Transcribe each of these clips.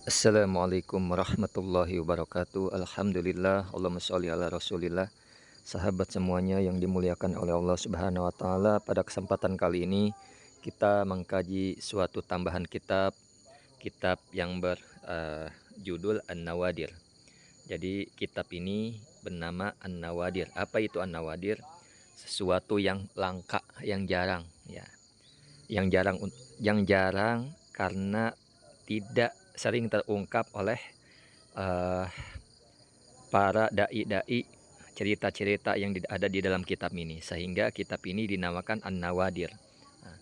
Assalamualaikum warahmatullahi wabarakatuh. Alhamdulillah, Allahumma sholli ala Rasulillah. Sahabat semuanya yang dimuliakan oleh Allah Subhanahu wa taala, pada kesempatan kali ini kita mengkaji suatu tambahan kitab yang berjudul An-Nawadir. Jadi kitab ini bernama An-Nawadir. Apa itu An-Nawadir? Sesuatu yang langka, yang jarang ya. Yang jarang karena tidak sering terungkap oleh uh, para dai-dai, cerita-cerita yang ada di dalam kitab ini, sehingga kitab ini dinamakan An-Nawadir. Nah,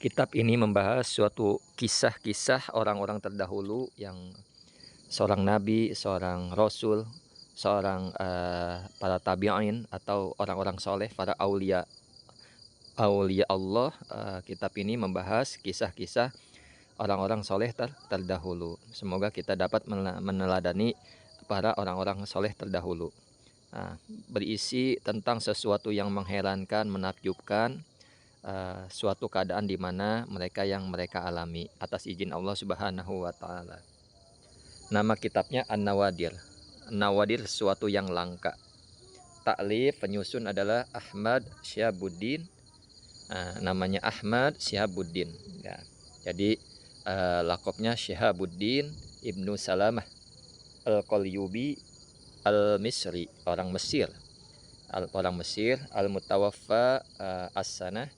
kitab ini membahas suatu kisah-kisah orang-orang terdahulu, yang seorang nabi, seorang rasul, seorang para tabi'in atau orang-orang soleh, para aulia aulia Allah. Kitab ini membahas kisah-kisah orang-orang soleh terdahulu. Semoga kita dapat meneladani para orang-orang soleh terdahulu. Nah, berisi tentang sesuatu yang mengherankan, menakjubkan, suatu keadaan di mana mereka alami atas izin Allah Subhanahu wa taala. Nama kitabnya An-Nawadir. Nawadir sesuatu yang langka. Taklif penyusun adalah Ahmad Syihabuddin. Namanya Ahmad Syihabuddin ya. Jadi lakopnya Syihabuddin Ibnu Salamah Al-Qalyubi Al-Misri, orang Mesir. Al-Mutawaffa as-sanah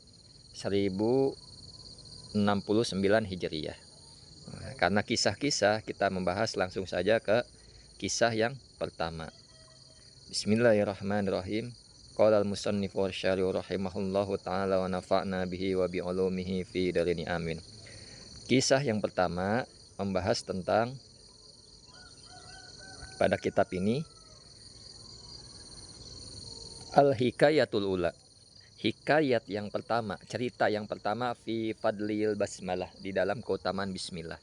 1069 Hijriyah. Karena kisah-kisah, kita membahas langsung saja ke kisah yang pertama. Bismillahirrahmanirrahim. Qala al-musannifu wasyari'u rahimahullahu ta'ala wa nafa'na bihi wa bi'ulumihi fi darini amin. Kisah yang pertama membahas tentang, pada kitab ini, Al-Hikayatul Ula. Hikayat yang pertama, cerita yang pertama, fi fadlil basmalah, di dalam keutamaan bismillah.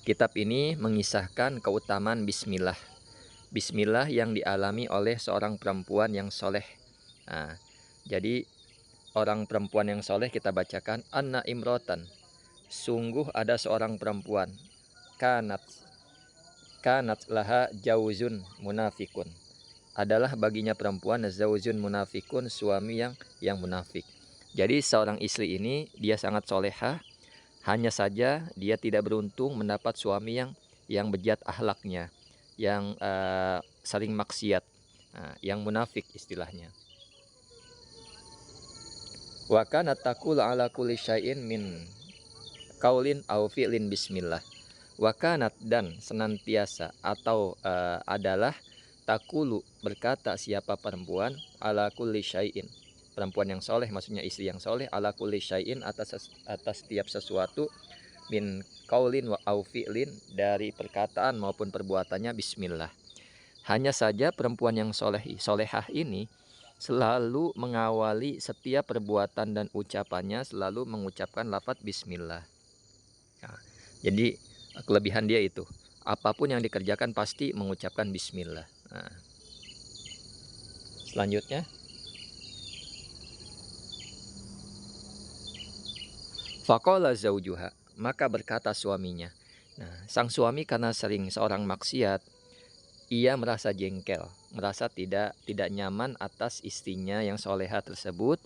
Kitab ini mengisahkan keutamaan bismillah. Bismillah yang dialami oleh seorang perempuan yang soleh. Nah, jadi orang perempuan yang soleh kita bacakan, anna imrotan, sungguh ada seorang perempuan, kanat laha jauzun munafikun, adalah baginya perempuan zauzun munafikun, suami yang munafik. Jadi seorang istri ini dia sangat solehah, hanya saja dia tidak beruntung mendapat suami yang bejat akhlaknya, yang sering maksiat, yang munafik istilahnya. Wa kanat taqulu ala kulli syai'in min qaulin aw fi'lin bismillah. Wa kanat, dan senantiasa atau adalah, takulu berkata siapa perempuan, ala kulli syai'in, perempuan yang soleh maksudnya istri yang soleh, ala kulli syai'in atas tiap sesuatu, min qaulin wa au fi'lin, dari perkataan maupun perbuatannya bismillah. Hanya saja perempuan yang solehah ini selalu mengawali setiap perbuatan dan ucapannya selalu mengucapkan lafaz bismillah. Nah, jadi kelebihan dia itu, apapun yang dikerjakan pasti mengucapkan bismillah. Nah, selanjutnya, faqala zaujuha, maka berkata suaminya. Nah, sang suami karena sering seorang maksiat, ia merasa jengkel, merasa tidak nyaman atas istrinya yang soleha tersebut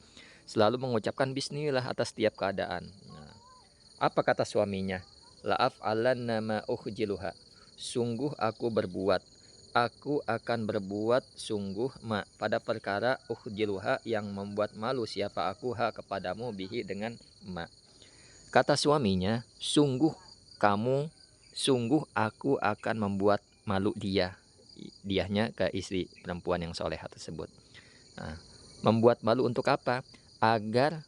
selalu mengucapkan bismillah atas setiap keadaan. Nah, apa kata suaminya? La'af alanna ma ukhjiluha, sungguh aku akan berbuat sungguh pada perkara ukhjiluha, yang membuat malu siapa aku kepadamu bihi, dengan ma. Kata suaminya, sungguh aku akan membuat malu diahnya ke istri perempuan yang solehah tersebut. Nah, membuat malu untuk apa? Agar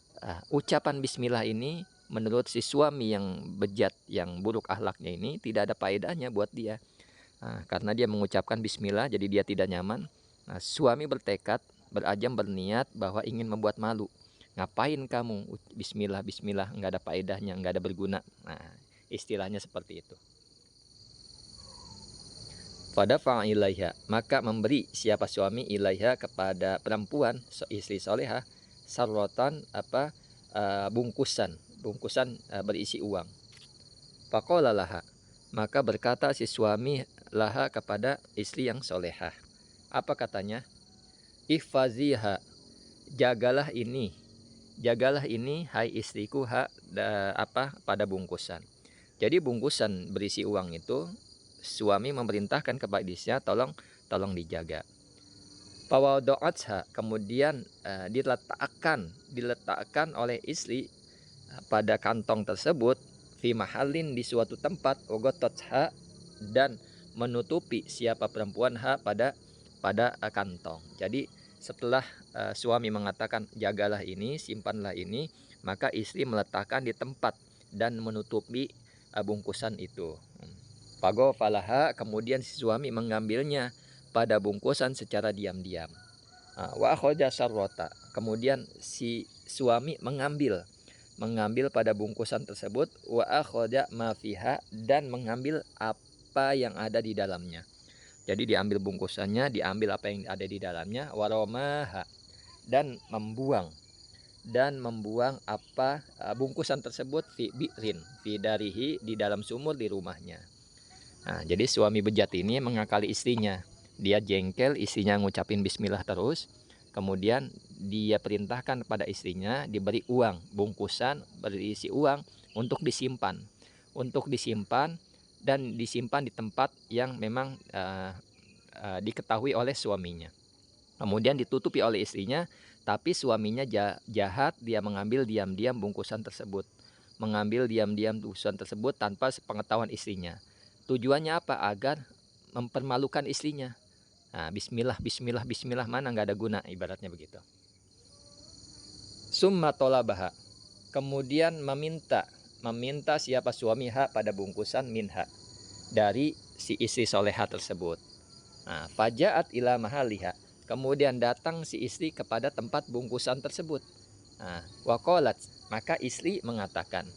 ucapan bismillah ini menurut si suami yang bejat, yang buruk akhlaknya ini, tidak ada faedahnya buat dia. Nah, karena dia mengucapkan bismillah, jadi dia tidak nyaman. Nah, suami berazam berniat bahwa ingin membuat malu. Ngapain kamu bismillah, nggak ada faedahnya, nggak ada berguna. Nah, istilahnya seperti itu. Pada fa'ilaiha, maka memberi siapa suami ilaiha kepada perempuan istri soleha, sarrotan bungkusan berisi uang. Faqala laha, Maka berkata si suami laha kepada istri yang solehah. Apa katanya? Ihfaziha, jagalah ini. Jagalah ini hai istriku pada bungkusan. Jadi bungkusan berisi uang itu suami memerintahkan kepada istrinya tolong dijaga. Fawado'atha, kemudian diletakkan oleh istri pada kantong tersebut fi mahalin, di suatu tempat, ogototha, dan menutupi siapa perempuan pada kantong. Jadi setelah suami mengatakan jagalah ini, simpanlah ini, maka istri meletakkan di tempat dan menutupi bungkusan itu. Pago falaha, kemudian si suami mengambilnya pada bungkusan secara diam-diam. Wa akhoja sarrota, kemudian si suami mengambil pada bungkusan tersebut, wa akhoja ma fiha, dan mengambil apa yang ada di dalamnya. Jadi diambil bungkusannya, diambil apa yang ada di dalamnya, waromaha, dan membuang apa bungkusan tersebut fi bi'rin, fi darihi, di dalam sumur di rumahnya. Nah, jadi suami bejat ini mengakali istrinya. Dia jengkel, istrinya ngucapin bismillah terus. Kemudian dia perintahkan pada istrinya diberi uang, bungkusan berisi uang untuk disimpan. Untuk disimpan dan disimpan di tempat yang memang diketahui oleh suaminya. Kemudian ditutupi oleh istrinya, tapi suaminya jahat, dia mengambil diam-diam bungkusan tersebut. Mengambil diam-diam bungkusan tersebut tanpa sepengetahuan istrinya. Tujuannya apa? Agar mempermalukan istrinya. Nah, bismillah, bismillah, bismillah, mana nggak ada guna, ibaratnya begitu. Summa tolabaha, kemudian meminta siapa suami pada bungkusan minha, dari si istri soleha tersebut. Nah, fajaat ila mahaliha, kemudian datang si istri kepada tempat bungkusan tersebut. Nah, waqalat, maka istri mengatakan,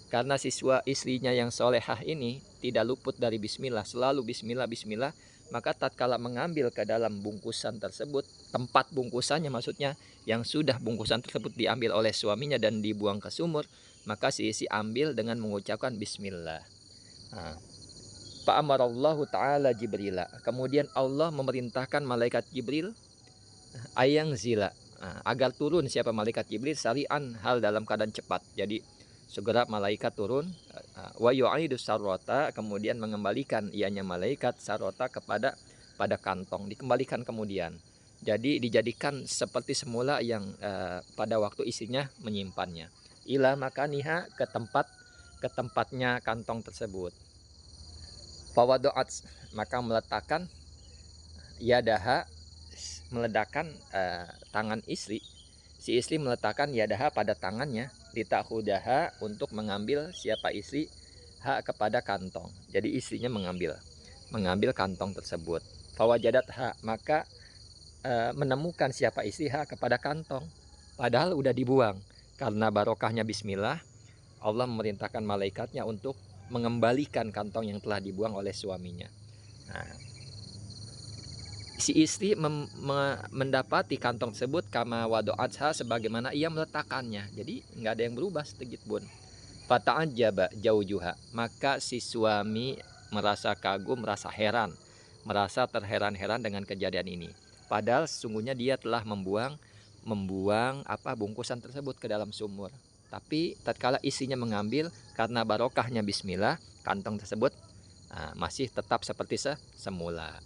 karena siswa istrinya yang solehah ini tidak luput dari bismillah, selalu bismillah, bismillah, maka tatkala mengambil ke dalam bungkusan tersebut, tempat bungkusannya maksudnya, yang sudah bungkusan tersebut diambil oleh suaminya dan dibuang ke sumur, maka si istri ambil dengan mengucapkan bismillah. Nah, Fa'amarallahu ta'ala Jibrila, kemudian Allah memerintahkan malaikat Jibril ayang zila, agar turun siapa malaikat Jibril sari'an, hal dalam keadaan cepat. Jadi segera malaikat turun, wa yu'idu sarrota, kemudian mengembalikan ianya malaikat sarrota pada kantong, dikembalikan kemudian. Jadi dijadikan seperti semula yang pada waktu isinya menyimpannya. Ila makaniha, ke tempatnya kantong tersebut. Fawado'at, maka meletakkan yadaha, meletakkan tangan istri. Si istri meletakkan yadaha pada tangannya, litakhudaha, untuk mengambil siapa istri kepada kantong. Jadi istrinya mengambil kantong tersebut. Fawajadat maka menemukan siapa istri kepada kantong, padahal udah dibuang. Karena barokahnya bismillah, Allah memerintahkan malaikatnya untuk mengembalikan kantong yang telah dibuang oleh suaminya. Nah, si istri mendapati kantong tersebut kama wado'atha, sebagaimana ia meletakkannya. Jadi nggak ada yang berubah sedikit pun. Fata'ajaba jaujuha, maka si suami merasa kagum, merasa heran, merasa terheran-heran dengan kejadian ini. Padahal sesungguhnya dia telah membuang bungkusan tersebut ke dalam sumur. Tapi tatkala istrinya mengambil, karena barokahnya bismillah, kantong tersebut masih tetap seperti semula.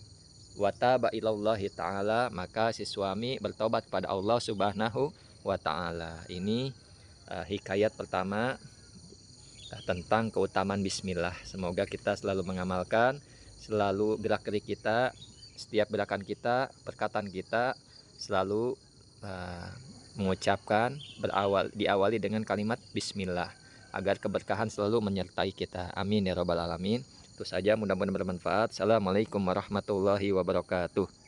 Wataba ilallahi ta'ala, maka si suami bertobat kepada Allah subhanahu wa ta'ala. Ini hikayat pertama tentang keutamaan bismillah. Semoga kita selalu mengamalkan, selalu gerak-gerik kita, setiap gerakan kita, perkataan kita selalu mengucapkan, diawali dengan kalimat bismillah, agar keberkahan selalu menyertai kita. Amin ya rabbal alamin. Itu saja, mudah-mudahan bermanfaat. Assalamualaikum warahmatullahi wabarakatuh.